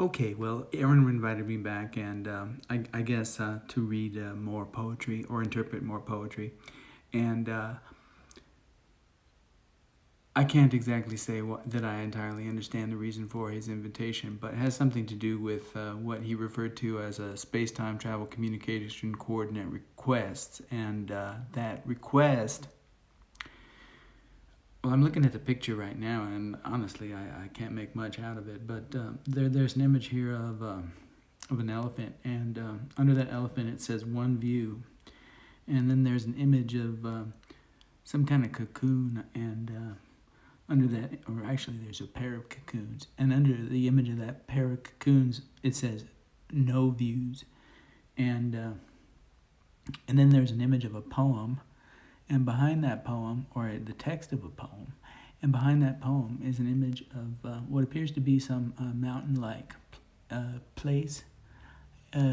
Okay, well, Aaron invited me back, and I guess to read more poetry or interpret more poetry. And I can't exactly say that I entirely understand the reason for his invitation, but it has something to do with what he referred to as a space-time travel communication coordinate request. And that request, well, I'm looking at the picture right now, and honestly, I can't make much out of it. But there's an image here of an elephant, and under that elephant it says one view, and then there's an image of some kind of cocoon, and under that, or actually there's a pair of cocoons, and under the image of that pair of cocoons it says no views, and then there's an image of a poem, and behind that poem, or the text of a poem, and behind that poem is an image of what appears to be some mountain-like place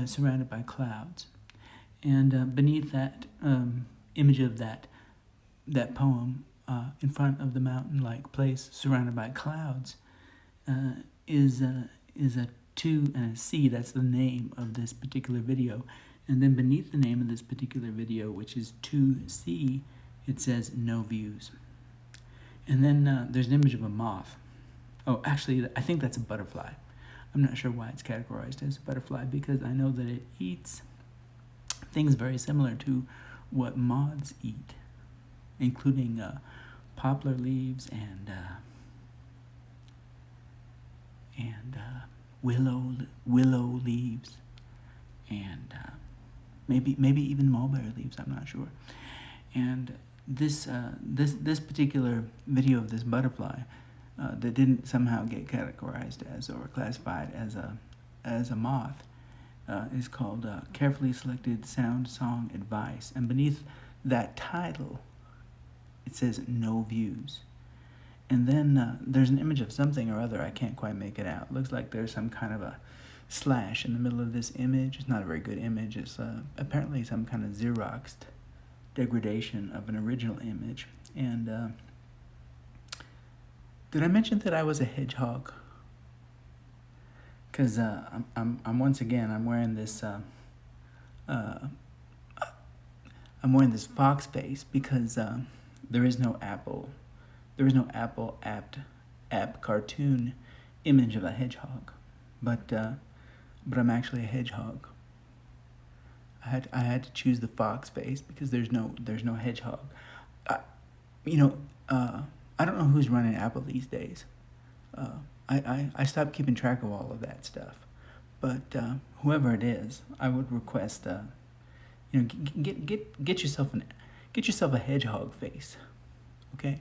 surrounded by clouds. And beneath that image of that poem, in front of the mountain-like place surrounded by clouds, is a 2 and a C. That's the name of this particular video. And then beneath the name of this particular video, which is 2C, it says no views. And then there's an image of a moth. Oh, actually, I think that's a butterfly. I'm not sure why it's categorized as a butterfly, because I know that it eats things very similar to what moths eat, including poplar leaves and willow leaves, and maybe even mulberry leaves. I'm not sure. And this particular video of this butterfly that didn't somehow get categorized as or classified as a moth is called Carefully Selected Sound Song Advice. And beneath that title, it says no views. And then there's an image of something or other. I can't quite make it out. It looks like there's some kind of a slash in the middle of this image. It's not a very good image. It's apparently some kind of Xeroxed degradation of an original image. And did I mention that I was a hedgehog? Because I'm once again, I'm wearing this fox face because there is no Apple app cartoon image of a hedgehog, but I'm actually a hedgehog. I had to choose the fox face because there's no hedgehog. I don't know who's running Apple these days. I stopped keeping track of all of that stuff, but whoever it is, I would request get yourself a hedgehog face, okay?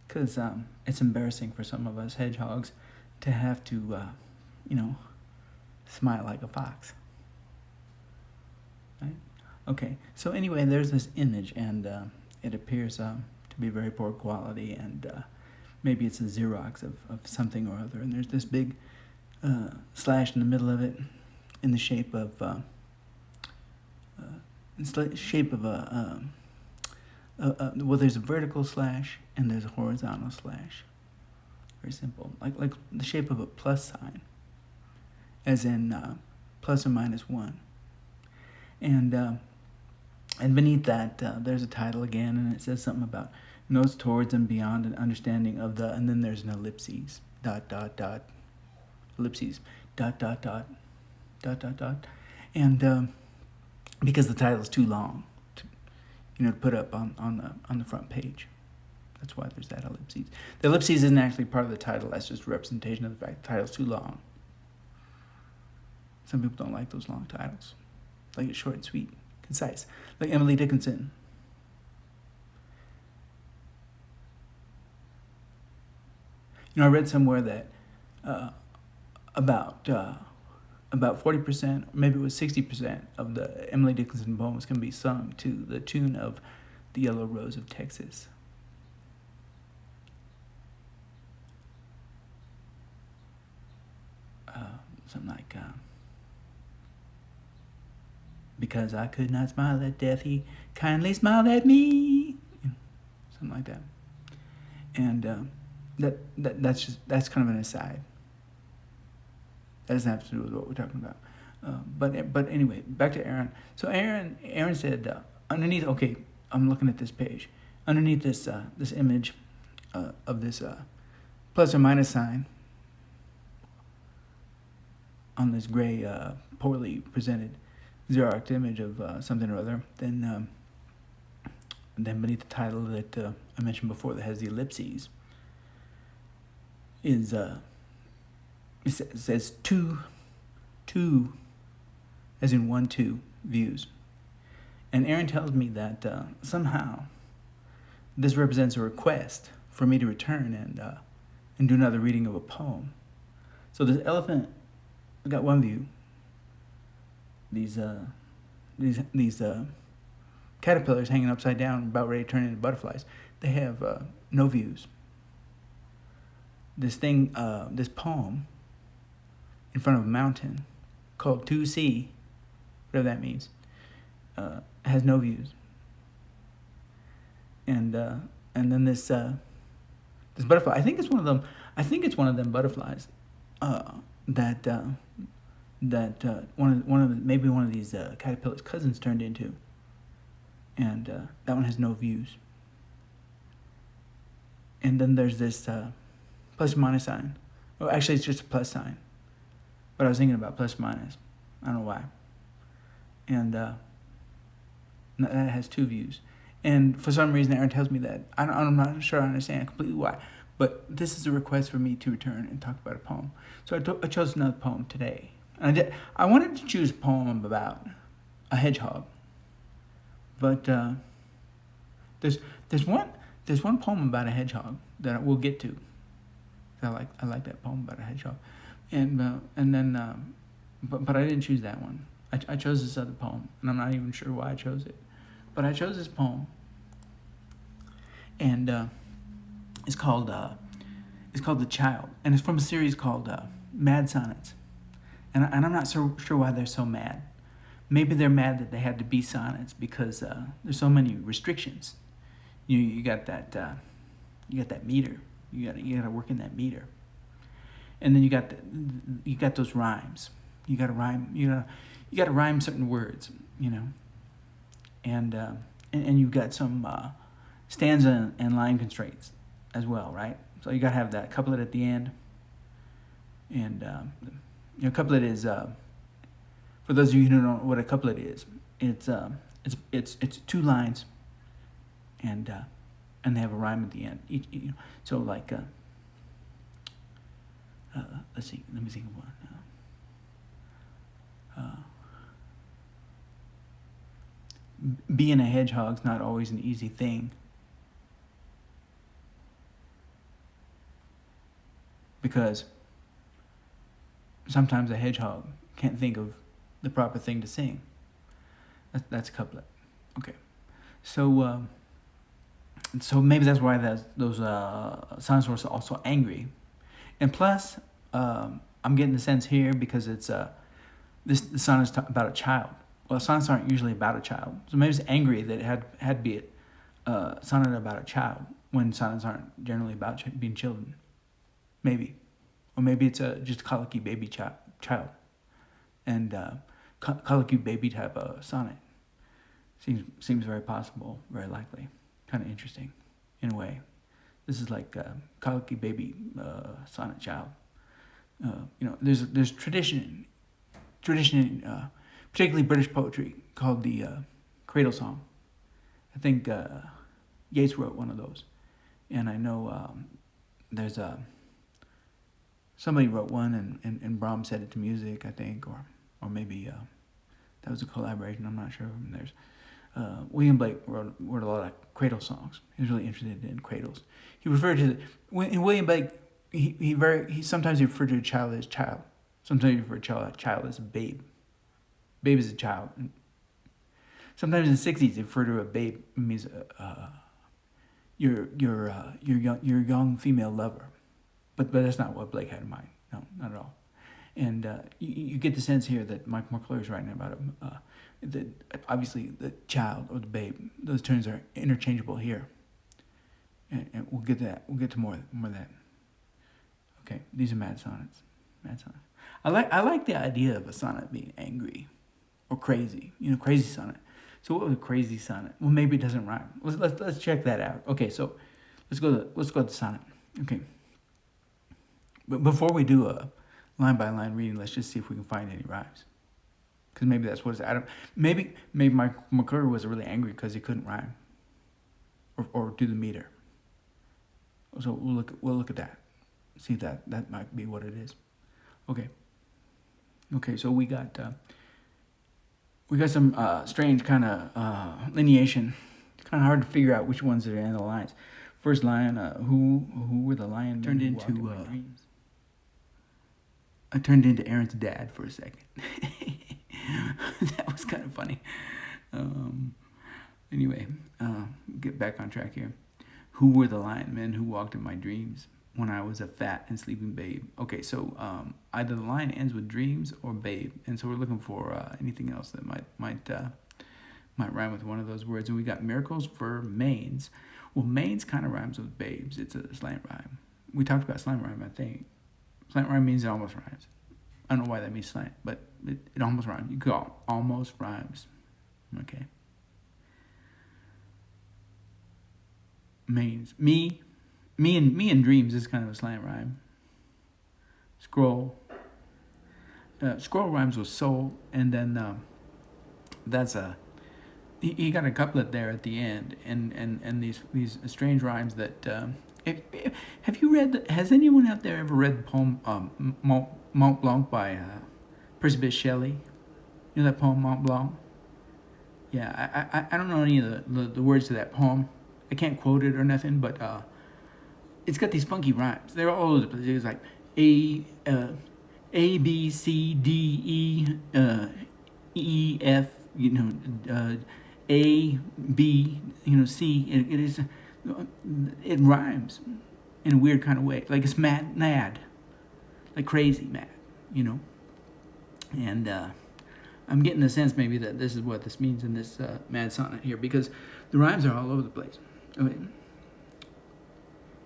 Because it's embarrassing for some of us hedgehogs to have to smile like a fox. Right? Okay, so anyway, there's this image, and it appears to be very poor quality, and maybe it's a Xerox of something or other, and there's this big slash in the middle of it in the shape of well, there's a vertical slash and there's a horizontal slash. Very simple, like the shape of a plus sign, as in plus or minus 1. And beneath that, there's a title again, and it says something about notes towards and beyond an understanding of the, and then there's an ellipses, ellipses, and because the title is too long to put up on the front page. That's why there's that ellipses. The ellipses isn't actually part of the title. That's just a representation of the fact the title's too long. Some people don't like those long titles. Like it's short and sweet, concise. Like Emily Dickinson. I read somewhere that about 40%, maybe it was 60% of the Emily Dickinson poems can be sung to the tune of The Yellow Rose of Texas. Something like, because I could not smile at death, he kindly smiled at me. Something like that. And that's kind of an aside. That doesn't have to do with what we're talking about. But anyway, back to Aaron. So Aaron said underneath. Okay, I'm looking at this page. Underneath this this image of this plus or minus sign on this gray, poorly presented xerox image of something or other, then beneath the title that I mentioned before that has the ellipses is it says two as in 1, 2 views. And Aaron tells me that somehow this represents a request for me to return and do another reading of a poem. So this elephant got one view. These caterpillars hanging upside down, about ready to turn into butterflies, they have no views. This poem in front of a mountain called 2C, whatever that means, has no views. And then this butterfly, I think it's one of them butterflies that maybe one of these caterpillar's cousins turned into. And that one has no views. And then there's this plus or minus sign. Oh, actually, it's just a plus sign. But I was thinking about plus or minus. I don't know why. And that has 2 views. And for some reason, Aaron tells me that. I'm not sure I understand completely why. But this is a request for me to return and talk about a poem. So I chose another poem today. And I wanted to choose a poem about a hedgehog. But there's one poem about a hedgehog that we'll get to. I like that poem about a hedgehog, and then but I didn't choose that one. I chose this other poem, and I'm not even sure why I chose it, but I chose this poem, and it's called The Child, and it's from a series called Mad Sonnets, and I'm not sure why they're so mad. Maybe they're mad that they had to be sonnets because there's so many restrictions. You got that meter. You got to work in that meter, and then you got those rhymes. You got to rhyme. You got to rhyme certain words. And you've got some stanza and line constraints as well, right? So you got to have that couplet at the end, and couplet is. For those of you who don't know what a couplet is, it's 2 lines, and they have a rhyme at the end. So like, let's see. Let me think of one. Being a hedgehog's not always an easy thing, because sometimes a hedgehog can't think of the proper thing to sing. That's a couplet. Okay, so maybe that's why those sonnets were also angry, and plus I'm getting the sense here because it's this sonnet is about a child. Well, sonnets aren't usually about a child, so maybe it's angry that it had to be a sonnet about a child when sonnets aren't generally about being children. Maybe, or maybe it's just a colicky baby child, and colicky baby type of sonnet. Seems very possible, very likely, kind of interesting, in a way. This is like colicky baby sonnet child. There's tradition, particularly British poetry, called the cradle song. I think Yeats wrote one of those, and I know there's somebody wrote one, and Brahms set it to music, I think, or maybe that was a collaboration. I'm not sure. And there's William Blake wrote a lot of cradle songs. He was really interested in cradles. He referred to in William Blake. He sometimes he referred to a child as child. Sometimes he referred to a child as a babe. Babe is a child. And sometimes in the '60s, they refer to a babe means your young female lover. But that's not what Blake had in mind. No, not at all. And you get the sense here that McClure is writing about that obviously the child or the babe, those terms are interchangeable here. And we'll get to that. We'll get to more of that. Okay, these are mad sonnets. I like the idea of a sonnet being angry or crazy. Crazy sonnet. So what was a crazy sonnet? Well, maybe it doesn't rhyme. Let's check that out. Okay, so let's go to the sonnet. Okay. But before we do a line by line reading, let's just see if we can find any rhymes. Because maybe that's what it's Adam. Maybe McClure was really angry because he couldn't rhyme or do the meter. So we'll look at that. See if that might be what it is. Okay. Okay, so we got some strange kind of lineation. It's kind of hard to figure out which ones are in the lines. First line, who were the lion turned into dreams? I turned into Aaron's dad for a second. That was kind of funny. Anyway, get back on track here. Who were the lion men who walked in my dreams when I was a fat and sleeping babe? Okay, so either the line ends with dreams or babe, and so we're looking for anything else that might rhyme with one of those words. And we got miracles for mains. Well, mains kind of rhymes with babes. It's a slant rhyme. We talked about slant rhyme, I think. Slant rhyme means it almost rhymes. I don't know why that means slant, but it almost rhymes. You go almost rhymes. Okay. Mains. Me and dreams is kind of a slant rhyme. Scroll. Scroll rhymes with soul, and then that's a. He got a couplet there at the end, and these strange rhymes that. Have you read? Has anyone out there ever read the poem Mont Blanc by Percy Bysshe Shelley? You know that poem Mont Blanc? Yeah, I don't know any of the words to that poem. I can't quote it or nothing, but it's got these funky rhymes. They're all over the place. It's like A B C D E F. A B. C. It rhymes in a weird kind of way, like it's mad, like crazy mad, And I'm getting the sense maybe that this is what this means in this mad sonnet here, because the rhymes are all over the place. Okay.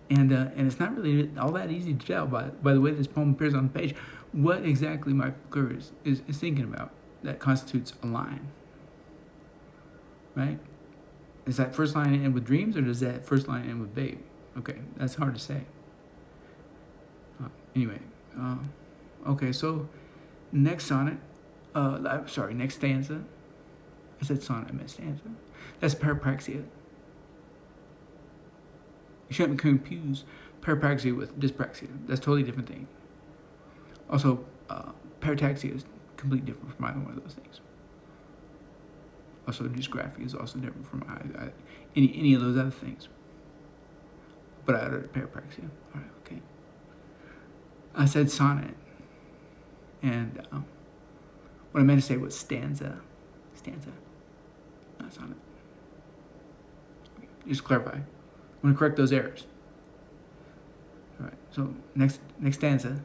And it's not really all that easy to tell by the way this poem appears on the page what exactly McClure is thinking about that constitutes a line, right? Is that first line end with dreams, or does that first line end with babe? Okay, that's hard to say. Anyway, okay, so next sonnet, next stanza. I said sonnet, I meant stanza. That's parapraxia. You shouldn't confuse parapraxia with dyspraxia. That's a totally different thing. Also, parataxia is completely different from either one of those things. Also, dysgraphia is also different from any of those other things. But I uttered parapraxia. All right, okay. I said sonnet, and what I meant to say was stanza, not sonnet. Okay, just clarify. I'm going to correct those errors. All right. So next stanza.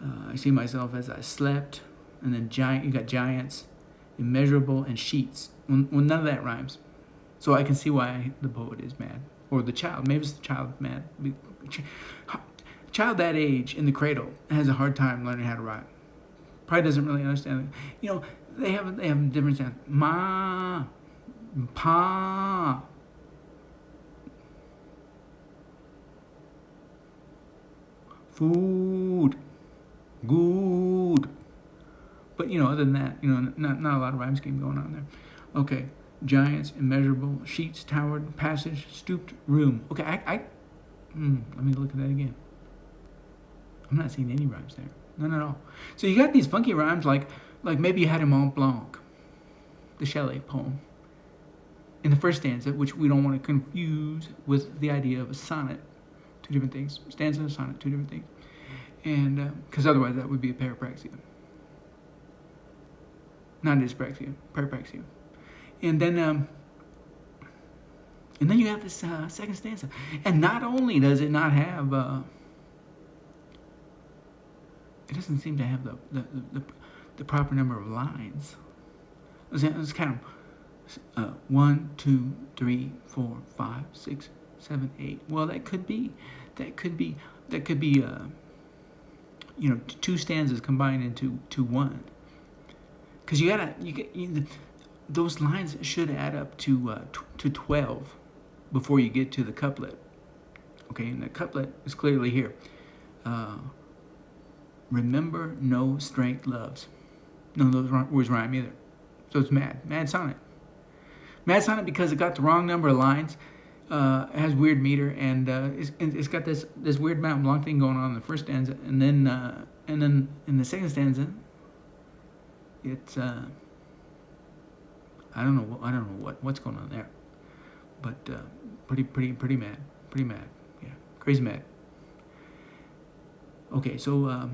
I see myself as I slept, and then you got giants. Immeasurable, and sheets. Well, none of that rhymes. So I can see why the poet is mad. Or the child. Maybe it's the child mad. Child that age in the cradle has a hard time learning how to rhyme. Probably doesn't really understand it. They have different sounds. Ma, pa. Food. Good. But, other than that, not a lot of rhyme scheme going on there. Okay. Giants, immeasurable, sheets, towered, passage, stooped, room. Okay, let me look at that again. I'm not seeing any rhymes there. None at all. So you got these funky rhymes like maybe you had a Mont Blanc, the Shelley poem, in the first stanza, which we don't want to confuse with the idea of a sonnet. Two different things. Stanza and sonnet, two different things. And, because otherwise that would be a parapraxia. Not dyspraxia, parapraxia. And then you have this second stanza. And not only does it not have, it doesn't seem to have the proper number of lines. Let's count them. 1, 2, 3, 4, 5, 6, 7, 8. Well, that could be. two stanzas combined into one. Because those lines should add up to 12 before you get to the couplet. Okay, and the couplet is clearly here. Remember, no strength loves. None of those words rhyme either. So it's mad sonnet. Mad sonnet because it got the wrong number of lines. It has weird meter, and it's got this weird Mount Blanc thing going on in the first stanza, and then in the second stanza, it's I don't know what's going on there, but pretty mad, yeah, crazy mad. Okay, so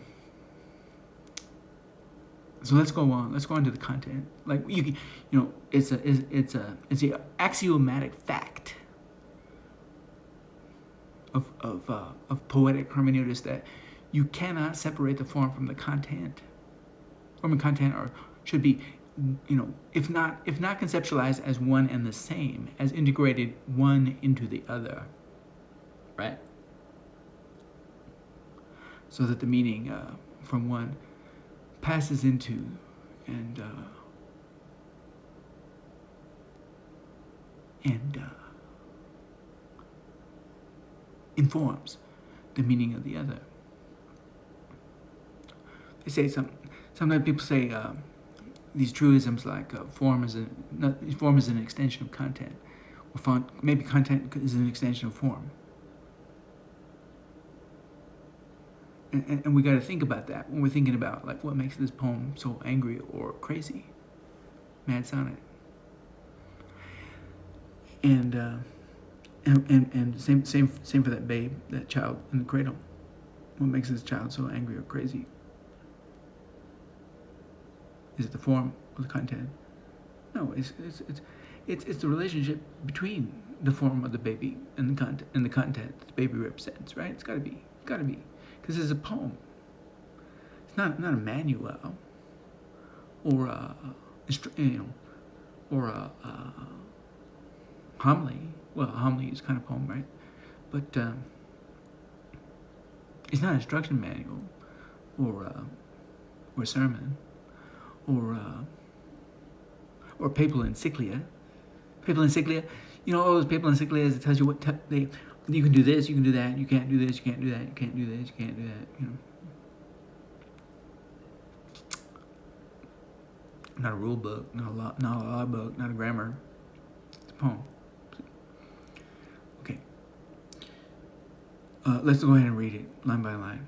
let's go on. Let's go on to the content. Like it's a axiomatic fact of poetic hermeneutics that you cannot separate the form from the content. Form and content should be, if not conceptualized as one and the same, as integrated one into the other, right? So that the meaning from one passes into and informs the meaning of the other. They say sometimes people say these truisms like form is an extension of content, or maybe content is an extension of form. And we got to think about that when we're thinking about like what makes this poem so angry or crazy. Mad sonnet. And same for that babe, that child in the cradle. What makes this child so angry or crazy? Is it the form or the content? No, it's the relationship between the form of the baby and the content that the baby represents, right? It's got to be, because it's a poem. It's not a manual or a homily. Well, a homily is kind of poem, right? But it's not an instruction manual or a sermon or papal encyclia. Papal encyclia, all those papal encyclias that tells you what you can do this, you can do that, you can't do this, you can't do that, you can't do this, you can't do that. Not a rule book, not a law book, not a grammar. It's a poem. Okay. Let's go ahead and read it line by line.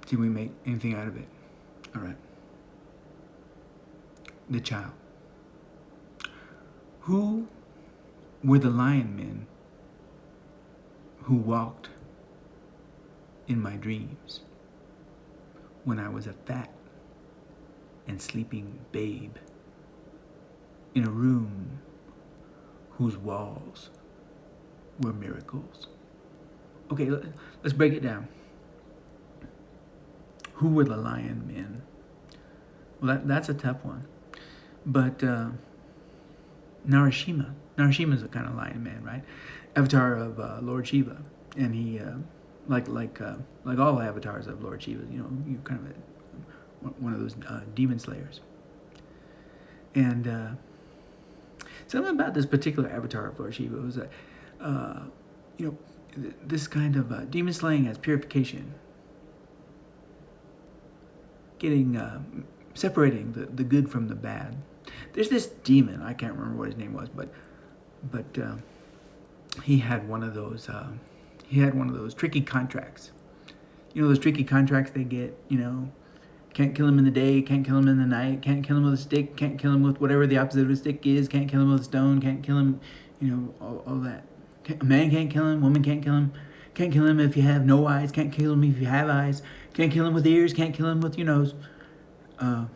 See if we make anything out of it. All right. The child. Who were the lion men who walked in my dreams when I was a fat and sleeping babe in a room whose walls were miracles? Okay, let's break it down. Who were the lion men? Well, that's a tough one. But Narashima is a kind of lion man, right? Avatar of Lord Shiva, and he like all avatars of Lord Shiva, you kind of one of those demon slayers. And something about this particular avatar of Lord Shiva was that this kind of demon slaying as purification, getting separating the good from the bad. There's this demon, I can't remember what his name was, but he had one of those tricky contracts. Those tricky contracts they get, can't kill him in the day, can't kill him in the night, can't kill him with a stick, can't kill him with whatever the opposite of a stick is, can't kill him with a stone, can't kill him, all that. A man can't kill him, woman can't kill him if you have no eyes, can't kill him if you have eyes, can't kill him with ears, can't kill him with your nose. And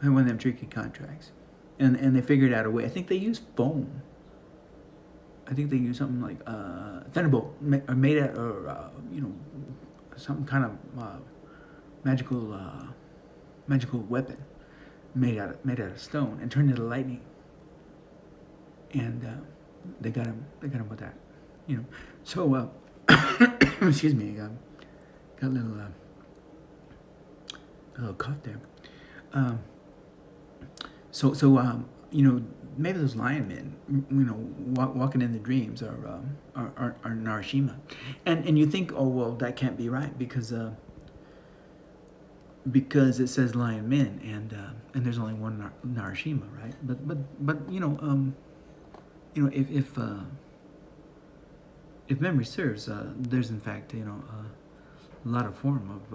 one of them tricky contracts. And they figured out a way. I think they used foam. I think they used something like thunderbolt, made out, or some kind of magical weapon made out of stone and turned into lightning. And they got him with that. So excuse me, got a little Oh, cough there. Um, maybe those lion men, walking in the dreams are Narashima, and you think, oh well, that can't be right because it says lion men and there's only one Narashima, right? But if memory serves, there's in fact a lot of form of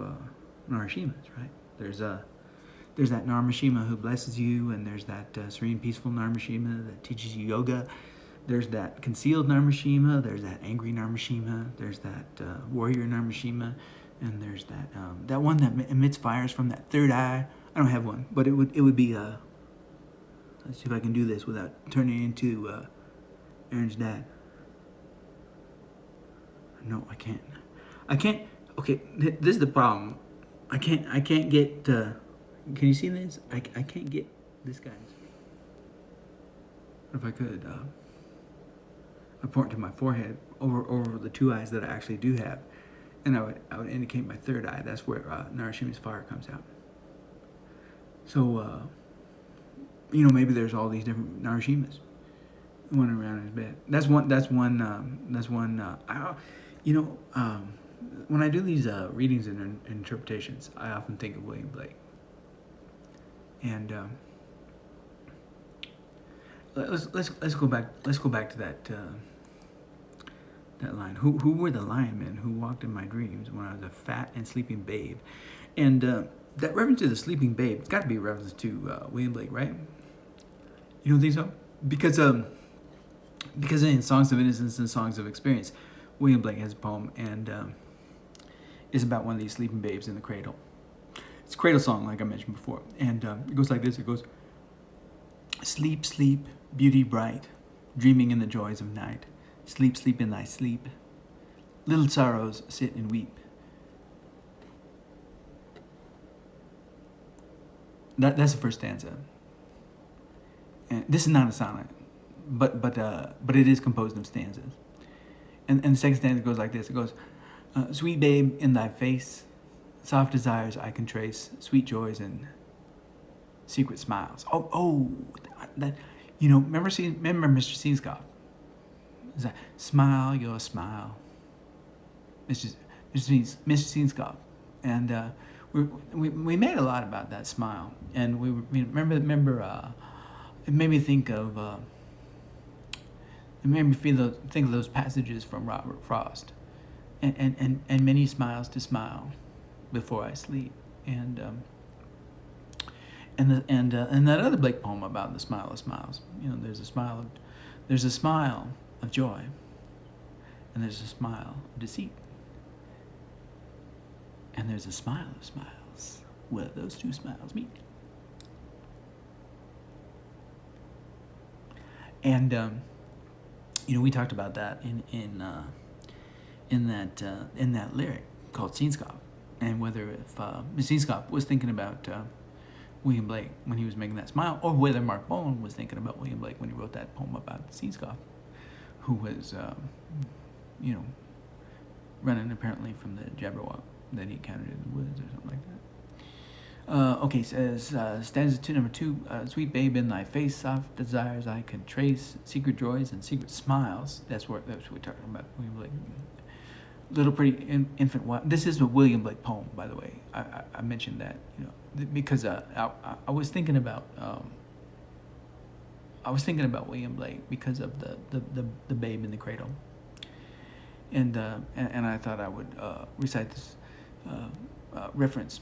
Narashimas, right? There's that Narmashima who blesses you, and there's that serene, peaceful Narmashima that teaches you yoga. There's that concealed Narmashima. There's that angry Narmashima. There's that warrior Narmashima, and there's that one that emits fires from that third eye. I don't have one, but it would be let's see if I can do this without turning into Aaron's dad. No, I can't. Okay, this is the problem. I can't get. Can you see this? I can't get this guy's. If I could, I point to my forehead over the two eyes that I actually do have, and I would indicate my third eye. That's where Narashima's fire comes out. So, maybe there's all these different Narashimas running around his bed. That's one. When I do these readings and interpretations, I often think of William Blake. And let's go back to that line. Who were the lion men who walked in my dreams when I was a fat and sleeping babe? And that reference to the sleeping babe, it's got to be a reference to William Blake, right? You don't think so? Because in Songs of Innocence and Songs of Experience, William Blake has a poem, and it's about one of these sleeping babes in the cradle. It's a cradle song, like I mentioned before, and it goes like this. It goes, sleep, sleep, beauty bright, dreaming in the joys of night. Sleep, sleep in thy sleep. Little sorrows sit and weep. That's the first stanza. And this is not a sonnet, but it is composed of stanzas. And the second stanza goes like this. It goes, sweet babe, in thy face, soft desires I can trace, sweet joys and secret smiles. That remember Mr. Seanscough? Is that smile your smile, Mr. Seanscough, and we made a lot about that smile, and we remember. It made me think of. It made me think of those passages from Robert Frost, and many smiles to smile before I sleep, and that other Blake poem about the smile of smiles. There's a smile of joy, and there's a smile of deceit, and there's a smile of smiles where those two smiles meet. And we talked about that in that lyric called Seanscough, and whether if Seanscough was thinking about William Blake when he was making that smile, or whether Mark Bowen was thinking about William Blake when he wrote that poem about Seanscough, who was running apparently from the Jabberwock that he encountered in the woods or something like that. Okay, says stanza 2, number 2. Sweet babe, in thy face, soft desires I can trace, secret joys and secret smiles. That's what we're talking about. William Blake. Little pretty infant. This is a William Blake poem, by the way. I mentioned that because I was thinking about William Blake because of the babe in the cradle, and I thought I would recite this reference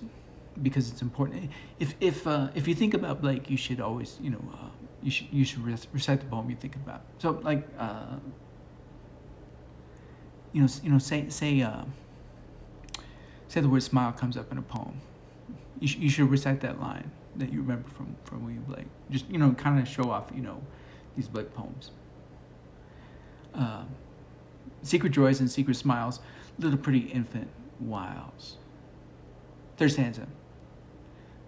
because it's important. If you think about Blake, you should always you should recite the poem you think about. So like say the word smile comes up in a poem. You should recite that line that you remember from William Blake. Just kind of show off these Blake poems. Secret joys and secret smiles, little pretty infant wiles. Third stanza.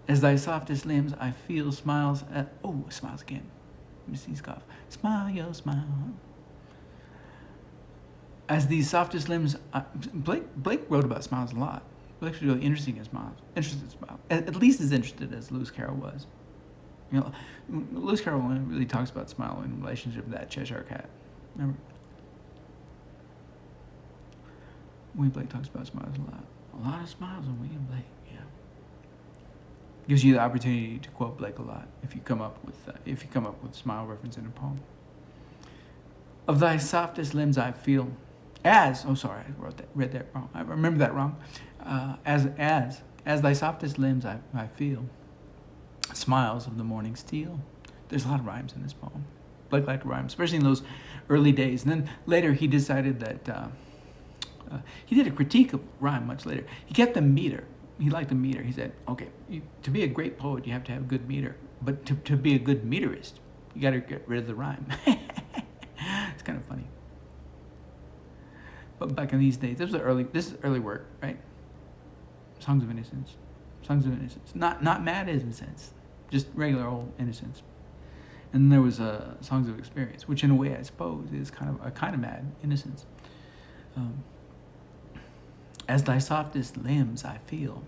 As thy softest limbs I feel smiles at... Oh, smiles again. Miss Seanscough. Smile your smile. As these softest limbs... Blake wrote about smiles a lot. Blake's really interested in smiles. At least as interested as Lewis Carroll was. You know, Lewis Carroll really talks about smile in relationship to that Cheshire cat. Remember? William Blake talks about smiles a lot. A lot of smiles on William Blake. Yeah. Gives you the opportunity to quote Blake a lot if you come up with smile reference in a poem. Of thy softest limbs I feel, I read that wrong. I remember that wrong. As thy softest limbs I feel, smiles of the morning steal. There's a lot of rhymes in this poem. Blake liked to rhyme, especially in those early days. And then later he decided that he did a critique of rhyme much later. He kept the meter. He liked the meter. He said, okay, to be a great poet, you have to have a good meter. But to be a good meterist, you got to get rid of the rhyme. It's kind of funny. But back in these days, this is early work, right? Songs of Innocence. Not mad innocence, just regular old innocence. And then there was Songs of Experience, which in a way I suppose is kind of mad innocence. As thy softest limbs I feel,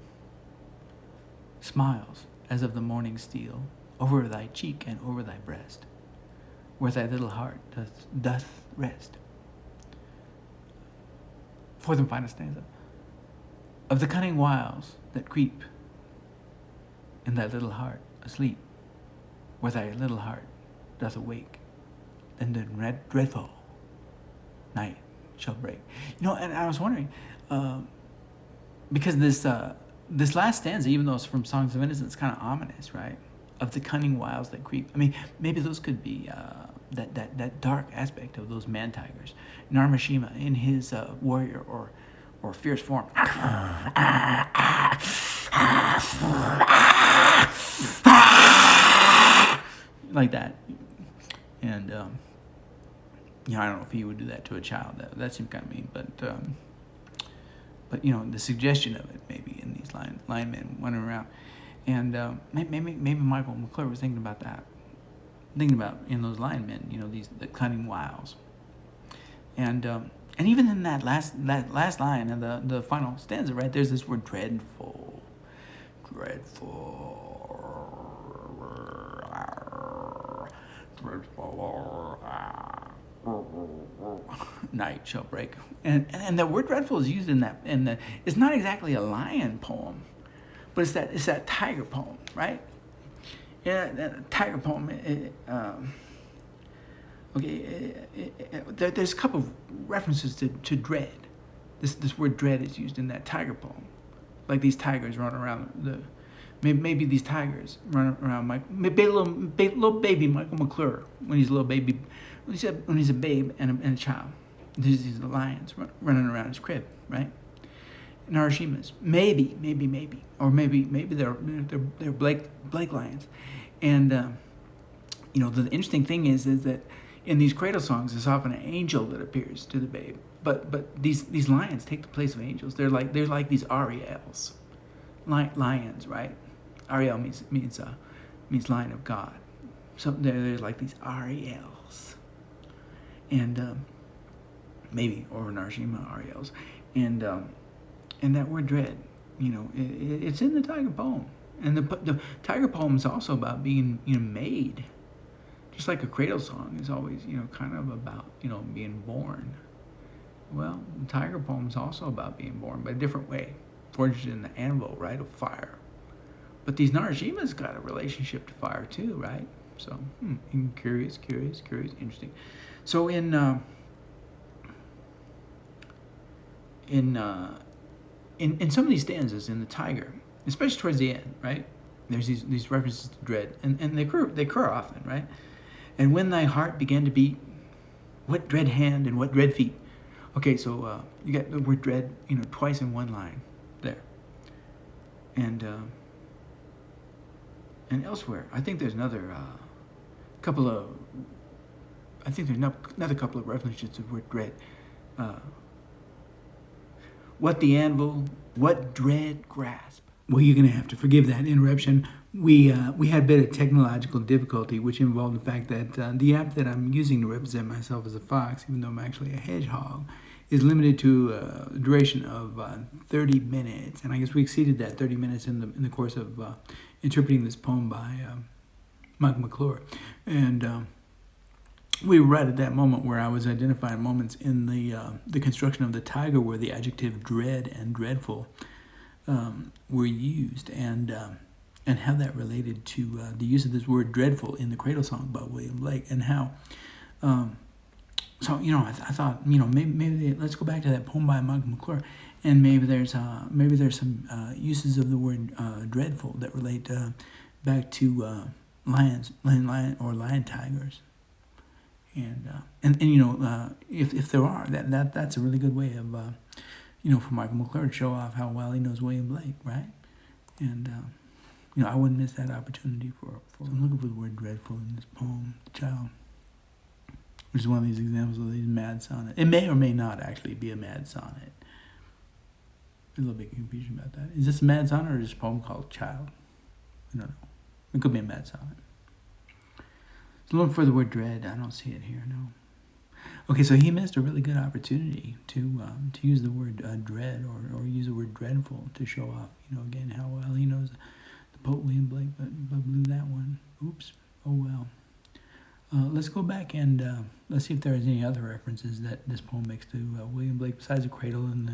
smiles as of the morning steal, over thy cheek and over thy breast, where thy little heart doth rest. Fourth and final stanza. Of the cunning wiles that creep in thy little heart asleep, where thy little heart doth awake, then the dreadful night shall break. You know, and I was wondering, because this last stanza, even though it's from Songs of Innocence, it's kind of ominous, right? Of the cunning wiles that creep. I mean, maybe those could be that dark aspect of those man tigers. Narmashima in his warrior or fierce form. Like that. And, you know, I don't know if he would do that to a child. That seemed kind of mean, but you know, the suggestion of it maybe in these linemen running around. And maybe Michael McClure was thinking about that. Thinking about in those linemen, you know, the cunning wiles. And even in that last line and the final stanza, right, there's this word dreadful. Night shall break. And the word dreadful is used in that it's not exactly a lion poem, but it's that tiger poem, right? Yeah, that tiger poem. There's a couple of references to dread. This word dread is used in that tiger poem, like these tigers running around maybe these tigers run around maybe little baby Michael McClure when he's a little baby, when he's a babe and a child. These are the lions running around his crib, right? Narashimas, maybe, or maybe they're Blake lions, and you know, the interesting thing is that in these cradle songs, it's often an angel that appears to the babe, but these lions take the place of angels. They're like these Ariels, lions, right? Ariel means lion of God, so they're like these Ariels, and maybe or Narashima Ariels, and that word dread, you know, it's in the tiger poem, and the tiger poem is also about being, you know, made, just like a cradle song is always, you know, kind of about, you know, being born. Well, the tiger poem is also about being born, but a different way, forged in the anvil, right, of fire. But these Narashimas got a relationship to fire too, right? So curious, interesting. So in some of these stanzas in the tiger, especially towards the end, right? There's these references to dread, and they occur often, right? And when thy heart began to beat, what dread hand and what dread feet? Okay, so you got the word dread, you know, twice in one line there, and elsewhere. I think there's another couple of references to the word dread. What the anvil, what dread grasp? Well, you're going to have to forgive that interruption. We had a bit of technological difficulty, which involved the fact that the app that I'm using to represent myself as a fox, even though I'm actually a hedgehog, is limited to a duration of 30 minutes. And I guess we exceeded that 30 minutes in the course of interpreting this poem by McClure. And we were right at that moment where I was identifying moments in the construction of the tiger where the adjective dread and dreadful were used, and how that related to the use of this word dreadful in the Cradle Song by William Blake, and how so I thought maybe let's go back to that poem by McClure, and maybe there's some uses of the word dreadful that relate back to lion tigers. And if there are, that's a really good way of for Michael McClure to show off how well he knows William Blake, right? And I wouldn't miss that opportunity for so I'm looking for the word dreadful in this poem, The Child, which is one of these examples of these mad sonnets. It may or may not actually be a mad sonnet. There's a little bit of confusion about that. Is this a mad sonnet or is this a poem called Child? I don't know. It could be a mad sonnet. So looking for the word dread. I don't see it here, no. Okay, so he missed a really good opportunity to use the word dread or use the word dreadful to show off, again, how well he knows the poet William Blake, but blew that one. Oops. Oh, well. Let's go back and let's see if there is any other references that this poem makes to William Blake besides the cradle and the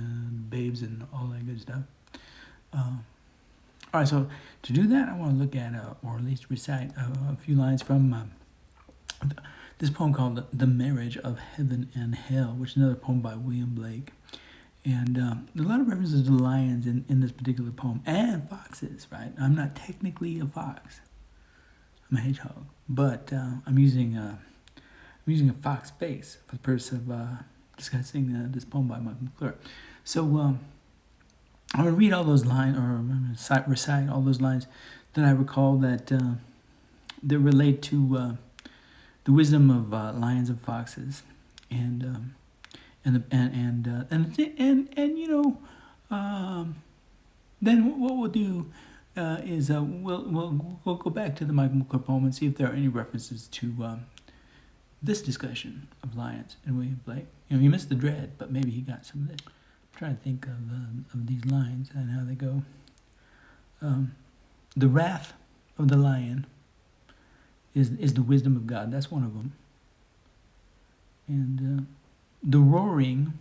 babes and all that good stuff. All right, so to do that, I want to look at, or at least recite, a few lines from this poem called The Marriage of Heaven and Hell, which is another poem by William Blake. And there are a lot of references to lions in this particular poem, and foxes, right? I'm not technically a fox. I'm a hedgehog. But I'm using a fox face for the purpose of discussing this poem by McClure. So I'm going to read all those lines, or I'm going to recite all those lines that I recall that relate to the wisdom of lions and foxes, and then what we'll do is we'll go back to the McClure poem and see if there are any references to this discussion of lions and William Blake. He missed the dread, but maybe he got some of it. I'm trying to think of these lines and how they go. The wrath of the lion is the wisdom of God. That's one of them. And the roaring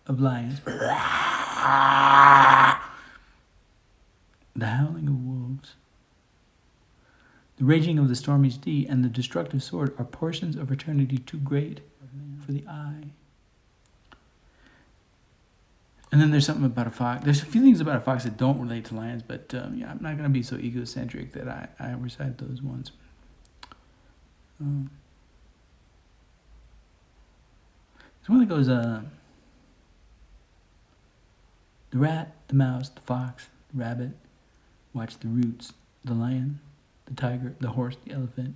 of lions, the howling of wolves, the raging of the stormy sea, and the destructive sword are portions of eternity too great for the eye. And then there's something about a fox. There's a few things about a fox that don't relate to lions, but I'm not going to be so egocentric that I recite those ones. There's one that goes, the rat, the mouse, the fox, the rabbit, watch the roots, the lion, the tiger, the horse, the elephant,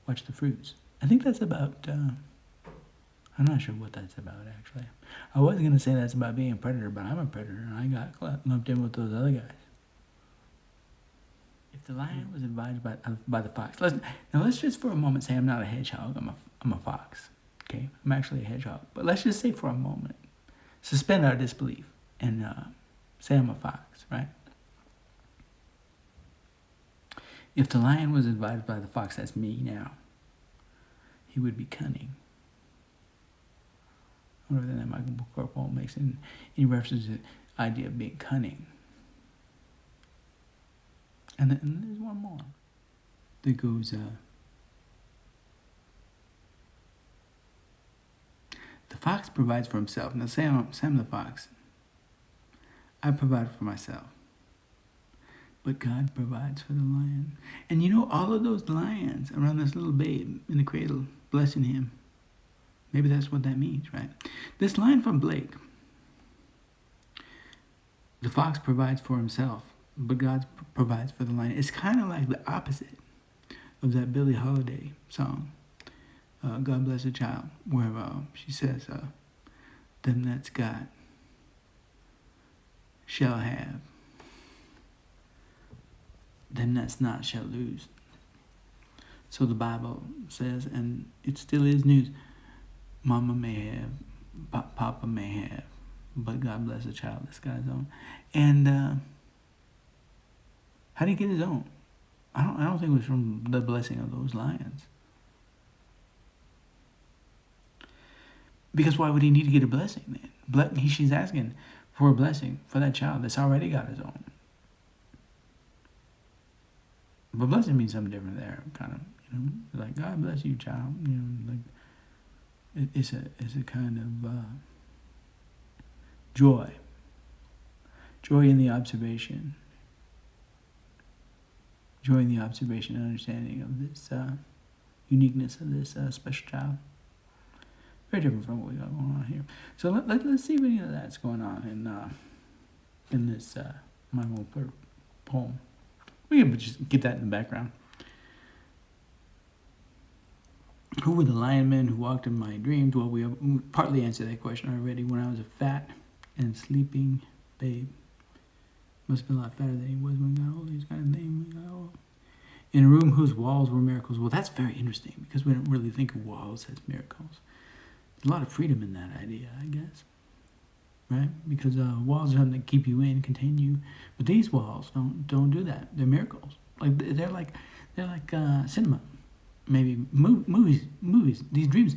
watch the fruits. I think that's about, I'm not sure what that's about, actually. I was going to say that's about being a predator, but I'm a predator, and I got lumped in with those other guys. If the lion was advised by the fox, let's just for a moment say I'm not a hedgehog, I'm a fox, okay? I'm actually a hedgehog. But let's just say for a moment, suspend our disbelief, and say I'm a fox, right? If the lion was advised by the fox, that's me now, he would be cunning. I wonder if that Michael McClure poem makes any reference to the idea of being cunning. And then there's one more that goes, the fox provides for himself. Now say I'm the fox. I provide for myself. But God provides for the lion. And all of those lions around this little babe in the cradle, blessing him. Maybe that's what that means, right? This line from Blake, the fox provides for himself, but God provides for the lion. It's kind of like the opposite of that Billie Holiday song, God Bless a Child, where she says, them that's got shall have, them that's not shall lose. So the Bible says, and it still is news, Mama may have Papa may have, but God bless the child that's got his own. And how did he get his own? I don't think it was from the blessing of those lions. Because why would he need to get a blessing then? She's asking for a blessing for that child that's already got his own. But blessing means something different there, kind of, like God bless you, child. Like it's a kind of joy in the observation, and understanding of this uniqueness of this special child. Very different from what we got going on here. So let's see if any of that's going on in this my little poem. We can just get that in the background. Who were the lion men who walked in my dreams? Well, we partly answered that question already. When I was a fat and sleeping babe, must have been a lot fatter than he was when we got old. He's got a name. We got old. In a room whose walls were miracles. Well, that's very interesting because we don't really think of walls as miracles. There's a lot of freedom in that idea, I guess. Right? Because walls are something that keep you in, contain you. But these walls don't do that. They're miracles. Like they're like cinema, maybe movies. These dreams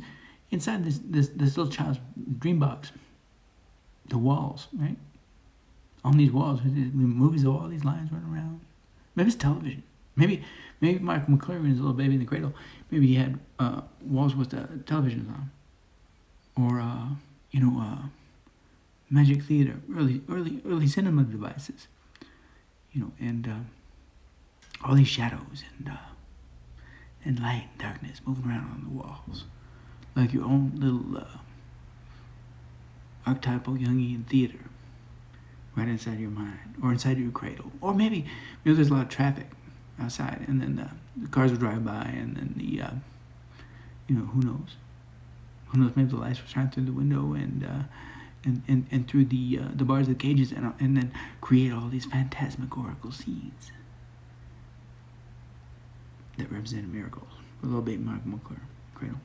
inside this little child's dream box. The walls, right? On these walls, the movies of all these lions running around. Maybe it's television. Maybe Michael McClure, when his little baby in the cradle, maybe he had walls with televisions on, or magic theater, early cinema devices, and all these shadows and light and darkness moving around on the walls, like your own little archetypal Jungian theater, right inside your mind or inside your cradle, or maybe there's a lot of traffic outside, and then the cars will drive by, and then the who knows, maybe the lights will shine through the window and through the bars of the cages, and then create all these phantasmagorical scenes that represent miracles. A little baby Michael McClure cradle.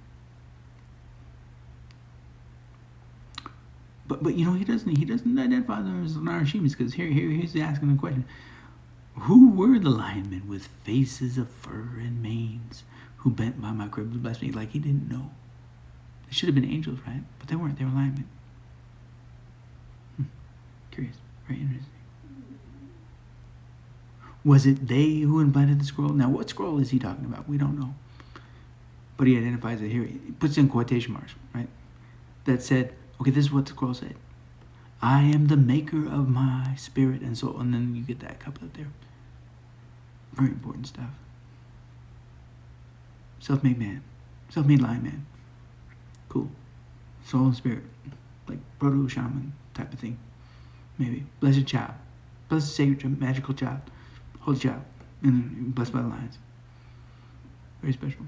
But he doesn't identify them as lyrICism, because he's asking the question: who were the lion men with faces of fur and manes who bent by my crib to bless me? Like he didn't know. They should have been angels, right? But they weren't. They were lion men. Curious. Very interesting. Was it they who implanted the scroll? Now, what scroll is he talking about? We don't know. But he identifies it here. He puts in quotation marks, right? That said, okay, this is what the scroll said. I am the maker of my spirit and soul. And then you get that couplet there. Very important stuff. Self-made man. Self-made lion man. Cool. Soul and spirit. Like proto-shaman type of thing. Maybe. Blessed child. Blessed sacred magical child. Holy child. And then blessed by the lions. Very special.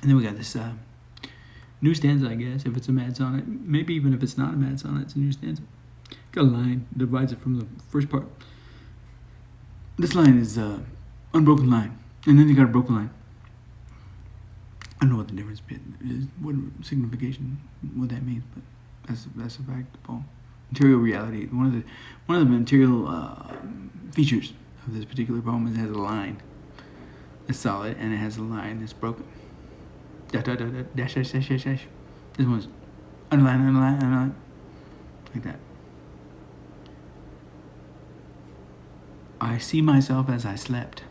And then we got this new stanza, I guess, if it's a mad sonnet. Maybe even if it's not a mad sonnet, it's a new stanza. Got a line, divides it from the first part. This line is unbroken line. And then you got a broken line. I don't know what the difference is, what signification, what that means, but that's a fact of the poem. Material reality. One of the material features of this particular poem is it has a line that's solid, and it has a line that's broken. Dash, dash, dash, dash, dash, dash. This one's underline, like that. I see myself as I slept.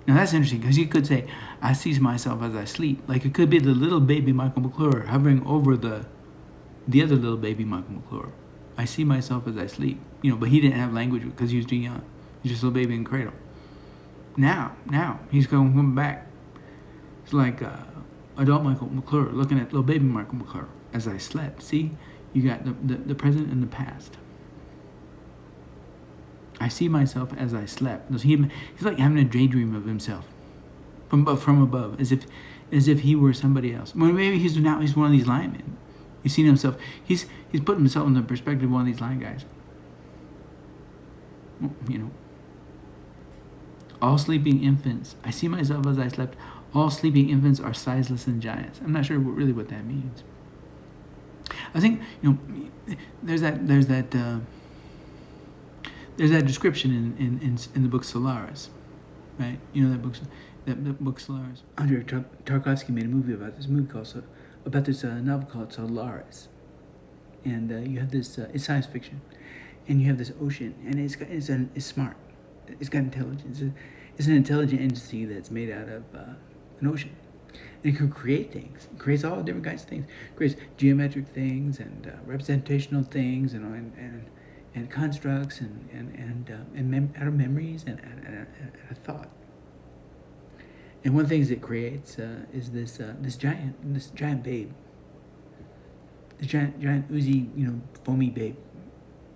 Now that's interesting, because you could say, I see myself as I sleep. Like it could be the little baby Michael McClure hovering over the other little baby Michael McClure. I see myself as I sleep. But he didn't have language because he was too young. He's just a little baby in the cradle. Now, he's coming back. It's like adult Michael McClure looking at little baby Michael McClure as I slept. See, you got the present and the past. I see myself as I slept. He's like having a daydream of himself from above, as if he were somebody else. Well, maybe he's one of these lion men. He's seen himself. He's put himself in the perspective of one of these lion guys. All sleeping infants. I see myself as I slept. All sleeping infants are sizeless and giants. I'm not sure really what that means. I think, there's that description in the book Solaris, right? You know that book Solaris. Andrei Tarkovsky made a movie about this novel called Solaris, and you have this. It's science fiction, and you have this ocean, and it's smart. It's got intelligence. It's an intelligent entity that's made out of an ocean. And it can create things. It creates all different kinds of things. It creates geometric things and representational things and constructs and out of memories and a thought. And one of the things it creates is this giant babe, this giant oozy foamy babe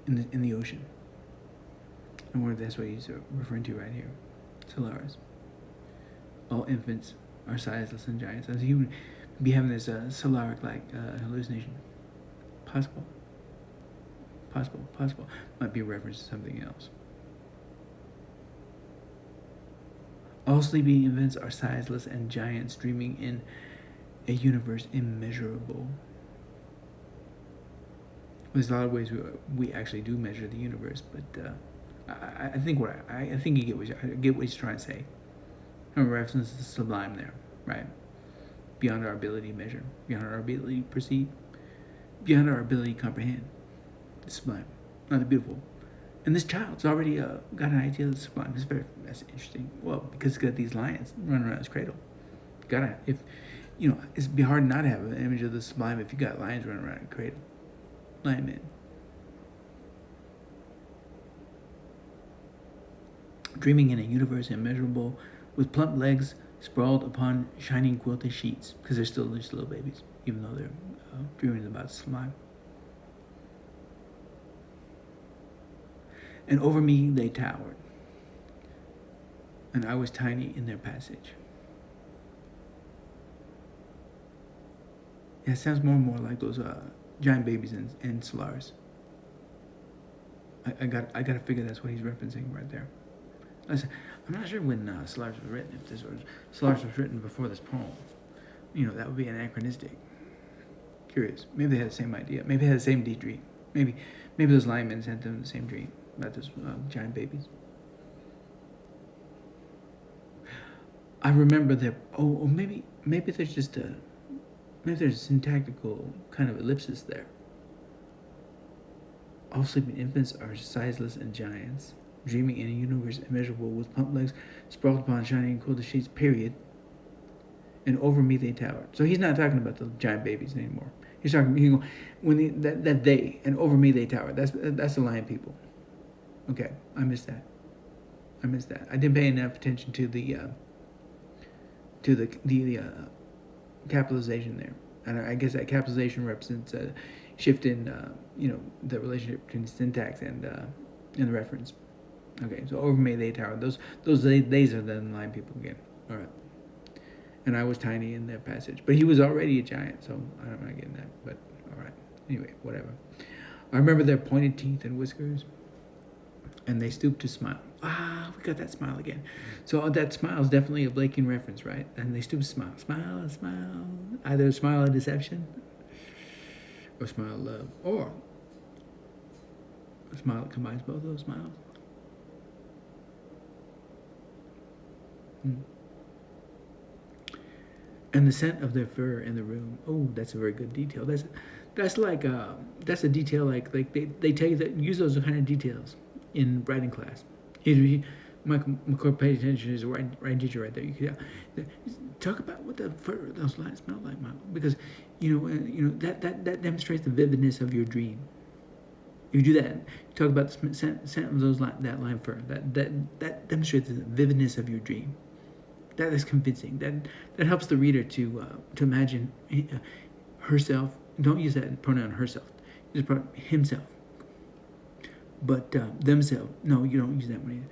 in the ocean. And that's what he's referring to right here, Solaris. All infants are sizeless and giants. So he would be having this solaric-like hallucination. Possible. Might be a reference to something else. All sleeping infants are sizeless and giants dreaming in a universe immeasurable. There's a lot of ways we actually do measure the universe, but I think you get what he's trying to say. And reference to the sublime there, right? Beyond our ability to measure, beyond our ability to perceive, beyond our ability to comprehend. The sublime, not the beautiful. And this child's already got an idea of the sublime. That's interesting. Well, because it's got these lions running around his cradle. It'd be hard not to have an image of the sublime if you got lions running around your cradle. Lion men. Dreaming in a universe immeasurable, with plump legs sprawled upon shining quilted sheets, because they're still just little babies, even though they're dreaming about sublime. And over me they towered, and I was tiny in their passage. Yeah, it sounds more and more like those giant babies in Solaris. I got to figure that's what he's referencing right there. I'm not sure when Solaris was written. If Solaris was written before this poem, that would be anachronistic. Curious. Maybe they had the same idea. Maybe they had the same deep dream. Maybe those linemen sent them the same dream about those giant babies. I remember maybe there's just maybe there's a syntactical kind of ellipsis there. All sleeping infants are sizeless and giants, dreaming in a universe immeasurable, with plump legs sprawled upon shining and quilted sheets, period. And over me they towered. So he's not talking about the giant babies anymore. He's talking that they, and over me they towered. That's the lion people. Okay, I missed that. I didn't pay enough attention to the capitalization there, and I guess that capitalization represents a shift in the relationship between syntax and the reference. Okay, so over me they towered. Those theys are the lion people again. All right. And I was tiny in their passage, but he was already a giant, so I'm not getting that. But all right. Anyway, whatever. I remember their pointed teeth and whiskers, and they stooped to smile. We got that smile again. So that smile is definitely a Blakean reference, right? And they stooped to smile. Smile. Either a smile of deception, or a smile of love, or a smile that combines both of those smiles. And the scent of their fur in the room. Oh, that's a very good detail. That's a detail like they tell you that use those kind of details in writing class. Michael McClure paid attention. He's a writing teacher right there. You could talk about what the fur those lines smell like, Michael, because that demonstrates the vividness of your dream. If you do that, you talk about the scent of that line fur. That demonstrates the vividness of your dream. That is convincing. That helps the reader to imagine herself. Don't use that pronoun herself. Use the pronoun himself. But themselves. No, you don't use that one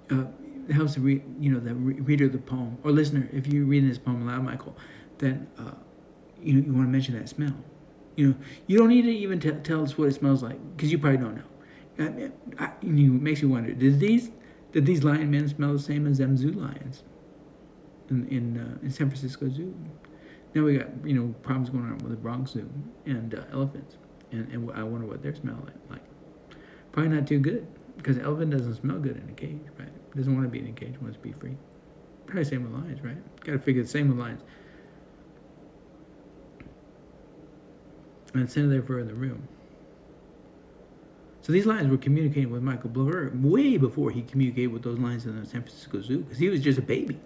either. It helps the reader of the poem or listener. If you're reading this poem aloud, Michael, then you want to mention that smell. You don't need to even tell us what it smells like, because you probably don't know. It makes you wonder: did these lion men smell the same as them zoo lions? in San Francisco Zoo. Now we got problems going on with the Bronx Zoo and elephants, and I wonder what their smell like. Probably not too good, because an elephant doesn't smell good in a cage, right? It doesn't want to be in a cage, wants to be free. Probably same with lions, right? Got to figure the same with lions. And send their fur in the room. So these lions were communicating with McClure way before he communicated with those lions in the San Francisco Zoo, because he was just a baby.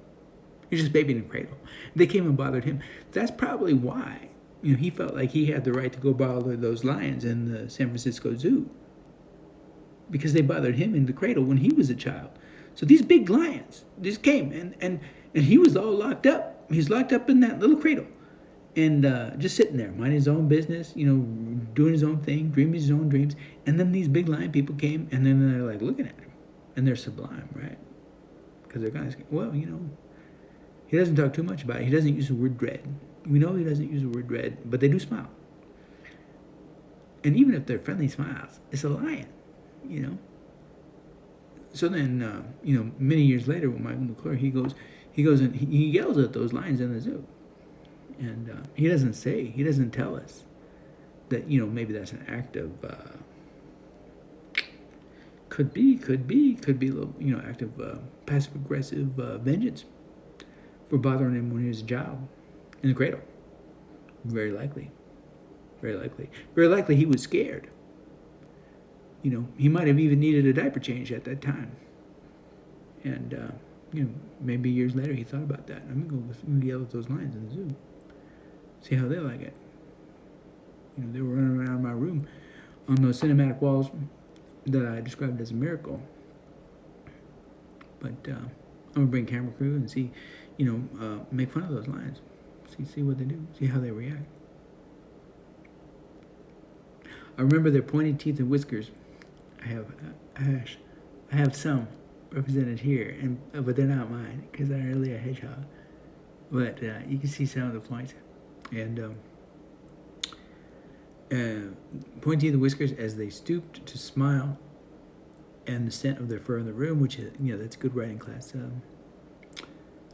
He was just a baby in a cradle. They came and bothered him. That's probably why he felt like he had the right to go bother those lions in the San Francisco Zoo, because they bothered him in the cradle when he was a child. So these big lions just came, and he was all locked up. He's locked up in that little cradle. And just sitting there, minding his own business, doing his own thing, dreaming his own dreams. And then these big lion people came, and then they're like looking at him. And they're sublime, right? Because they're kind of, well, he doesn't talk too much about it. He doesn't use the word dread. We know he doesn't use the word dread, but they do smile. And even if they're friendly smiles, it's a lion, So then, many years later, with Michael McClure, he goes and he yells at those lions in the zoo. And he doesn't tell us that, maybe that's an act of, could be a little, act of passive-aggressive vengeance for bothering him when he was a child in the cradle. Very likely. Very likely. Very likely he was scared. He might have even needed a diaper change at that time. And, maybe years later he thought about that. I'm going to go yell at those lions in the zoo. See how they like it. They were running around my room on those cinematic walls that I described as a miracle. But I'm going to bring camera crew and see, make fun of those lions. See what they do. See how they react. I remember their pointy teeth and whiskers. I have some represented here, but they're not mine because I'm really a hedgehog. But you can see some of the points. And pointy the whiskers as they stooped to smile, and the scent of their fur in the room, which is, that's good writing class.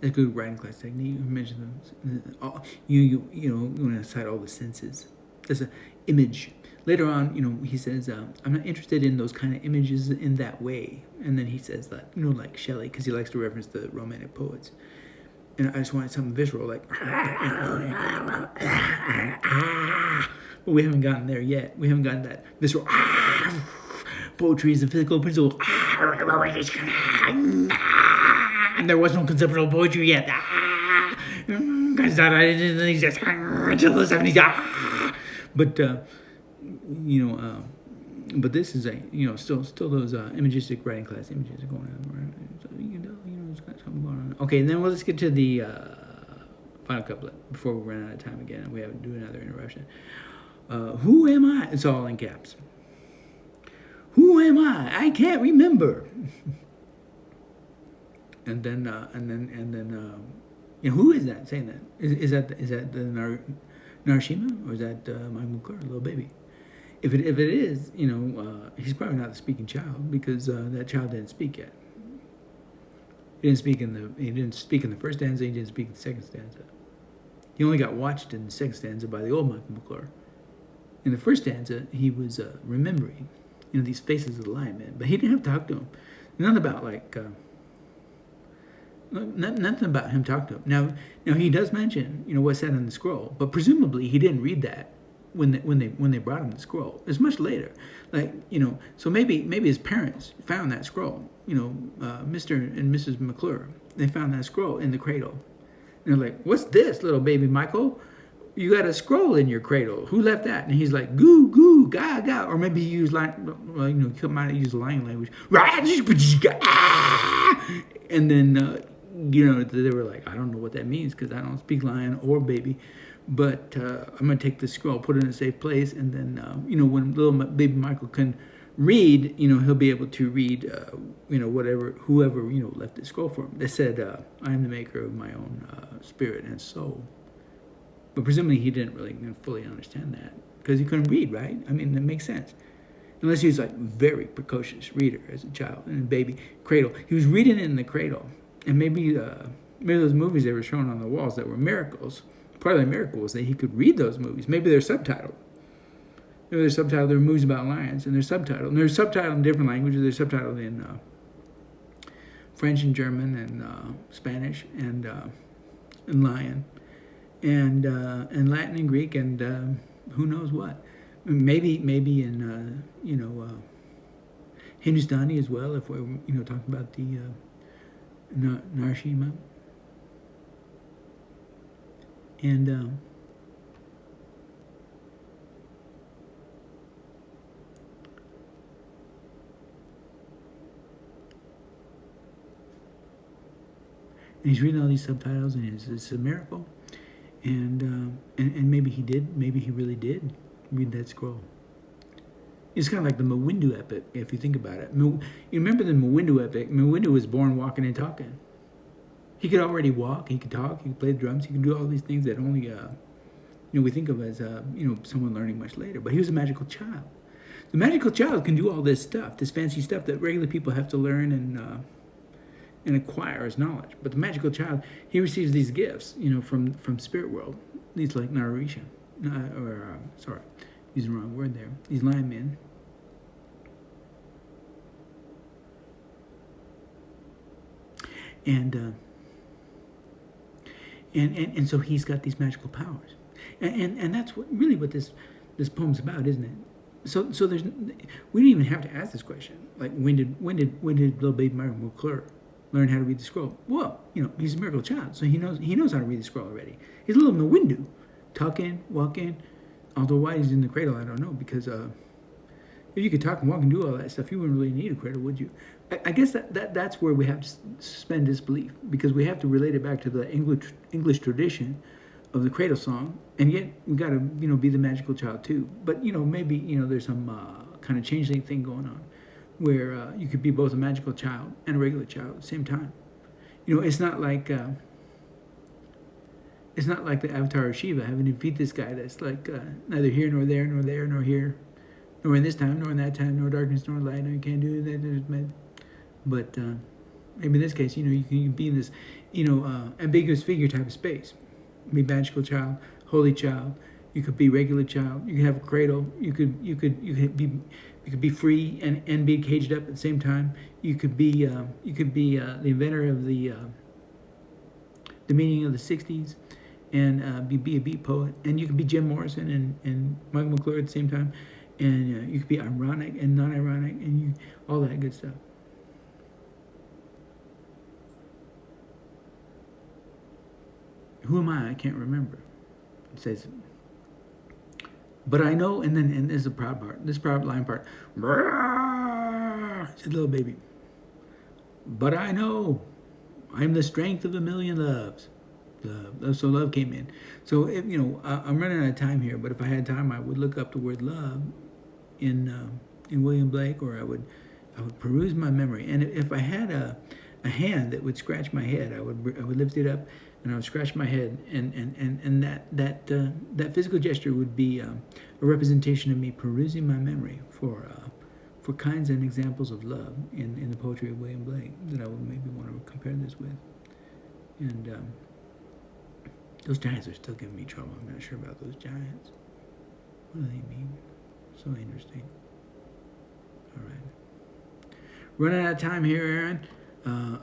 That's good writing class technique. You mentioned them. You want to cite all the senses. That's an image. Later on, he says, I'm not interested in those kind of images in that way. And then he says that, like Shelley, because he likes to reference the Romantic poets. And I just wanted something visceral, like, but we haven't gotten there yet. We haven't gotten that visceral. Poetry is a physical principle. And there was no conceptual poetry yet. Because that didn't exist until the 70s. But but this is still those imagistic writing class images are going on, right? So you can tell, it's got something going on. Okay, and then let's get to the final couplet before we run out of time again. We have to do another interruption. Who am I? It's all in caps. Who am I? I can't remember. and then who is that saying that? Is that the Narashima, or is that my McClure, little baby? If it is, he's probably not the speaking child, because that child didn't speak yet. He didn't speak in the first stanza. He didn't speak in the second stanza. He only got watched in the second stanza by the old Michael McClure. In the first stanza, he was remembering, these faces of the lion men, but he didn't have to talk to them. Nothing about nothing about him talking to him. Now he does mention, what's said in the scroll, but presumably he didn't read that when they brought him the scroll. It's much later, so maybe his parents found that scroll. Mr. and Mrs. McClure, they found that scroll in the cradle. And they're like, "What's this, little baby Michael? You got a scroll in your cradle. Who left that?" And he's like, "Goo goo ga ga," or maybe he used he might have used lion language. And then they were like, "I don't know what that means because I don't speak lion or baby, but I'm gonna take this scroll, put it in a safe place, and then when little baby Michael can read, he'll be able to read, whoever left the scroll for him." They said, "I am the maker of my own spirit and soul." But presumably he didn't really fully understand that because he couldn't read, right? I mean, that makes sense. Unless he was like very precocious reader as a child in a baby cradle. He was reading it in the cradle, and maybe maybe those movies they were showing on the walls that were miracles. Part of the miracle was that he could read those movies. Maybe they're subtitled. Maybe they're subtitled. There are movies about lions, and they're subtitled. And they're subtitled in different languages. They're subtitled in French and German and Spanish and lion and Latin and Greek and who knows what. Maybe in Hindustani as well, if we're talking about the Narshima. And he's reading all these subtitles, and it's a miracle. And maybe he did, maybe he really did read that scroll. It's kind of like the Mawindu epic, if you think about it. You remember the Mawindu epic? Mawindu was born walking and talking. He could already walk, he could talk, he could play the drums, he could do all these things that only we think of as someone learning much later. But he was a magical child. The magical child can do all this stuff, this fancy stuff that regular people have to learn and acquire as knowledge. But the magical child, he receives these gifts, from spirit world. These like lyrICism, sorry, using the wrong word there. These lion men. And so he's got these magical powers, and that's what this poem's about, isn't it? So we don't even have to ask this question. Like when did little baby McClure learn how to read the scroll? Well, he's a miracle child, so he knows how to read the scroll already. He's a little Mawindu, talking, walking. Although why he's in the cradle, I don't know, because if you could talk and walk and do all that stuff, you wouldn't really need a cradle, would you? I guess that's where we have to suspend disbelief, because we have to relate it back to the English tradition of the cradle song, and yet we got to be the magical child too. But maybe there's some kind of changeling thing going on, where you could be both a magical child and a regular child at the same time. It's not like the avatar of Shiva having to defeat this guy that's like neither here nor there nor there nor here, nor in this time nor in that time, nor darkness nor light. No, you can't do that. But maybe in this case, you can be in this ambiguous figure type of space. Be magical child, holy child. You could be regular child. You could have a cradle. You could be free and be caged up at the same time. You could be the inventor of the meaning of the '60s, and be a beat poet. And you could be Jim Morrison and Michael McClure at the same time. And you could be ironic and non-ironic, and all that good stuff. Who am I? I can't remember. It says, but I know, and this is the proud part. This proud line part. It's a little baby. But I know, I'm the strength of a million loves. Love. So love came in. So if I'm running out of time here, but if I had time, I would look up the word love in William Blake, or I would peruse my memory. And if I had a hand that would scratch my head, I would lift it up and I would scratch my head, and that physical gesture would be a representation of me perusing my memory for kinds and examples of love in the poetry of William Blake that I would maybe want to compare this with. And those giants are still giving me trouble. I'm not sure about those giants. What do they mean? So interesting. All right. Running out of time here, Aaron.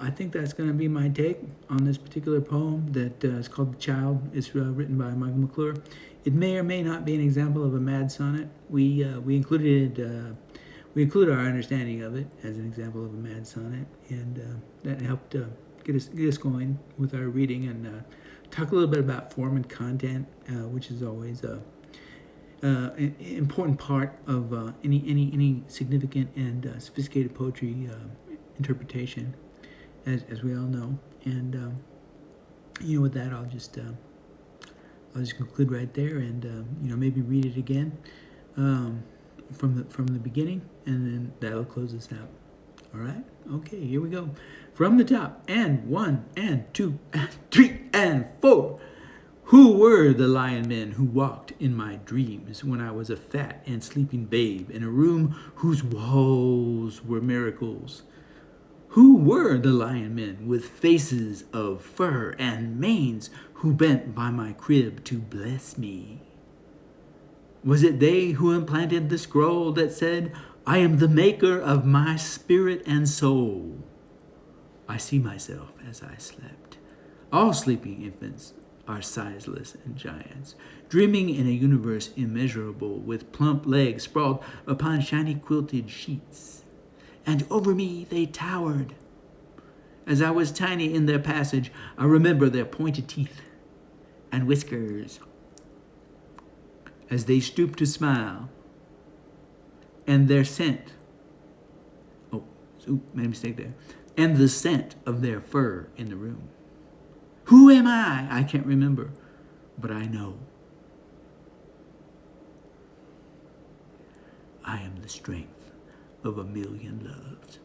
I think that's going to be my take on this particular poem that is called The Child. It's written by Michael McClure. It may or may not be an example of a mad sonnet. We included our understanding of it as an example of a mad sonnet, and that helped get us going with our reading, and talk a little bit about form and content, which is always an important part of any significant and sophisticated poetry interpretation, as we all know. And with that, I'll just conclude right there, and maybe read it again from the beginning, and then that'll close us out. All right. Okay. Here we go. From the top, and 1 and 2 and 3 and 4. Who were the lion men who walked in my dreams when I was a fat and sleeping babe in a room whose walls were miracles? Who were the lion men with faces of fur and manes who bent by my crib to bless me? Was it they who implanted the scroll that said, I am the maker of my spirit and soul? I see myself as I slept. All sleeping infants are sizeless and giants, dreaming in a universe immeasurable with plump legs sprawled upon shiny quilted sheets. And over me they towered. As I was tiny in their passage, I remember their pointed teeth and whiskers as they stooped to smile, and their scent, made a mistake there, and the scent of their fur in the room. Who am I? I can't remember, but I know. I am the strength of a million loves.